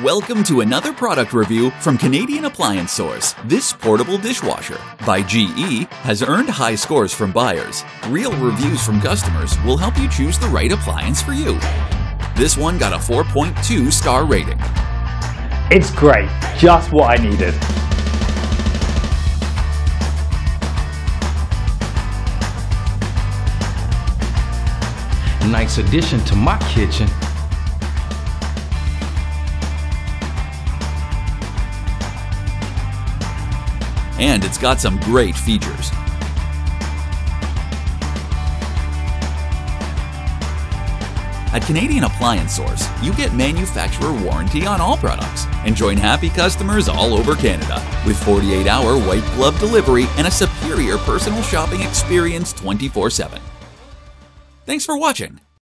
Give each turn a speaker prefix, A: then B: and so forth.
A: Welcome to another product review from Canadian Appliance Source. This portable dishwasher by GE has earned high scores from buyers. Real reviews from customers will help you choose the right appliance for you. This one got a 4.2 star rating.
B: It's great, just what I needed.
C: Nice addition to my kitchen.
A: And it's got some great features. At Canadian Appliance Source, you get manufacturer warranty on all products and join happy customers all over Canada with 48-hour white glove delivery and a superior personal shopping experience 24/7. Thanks for watching.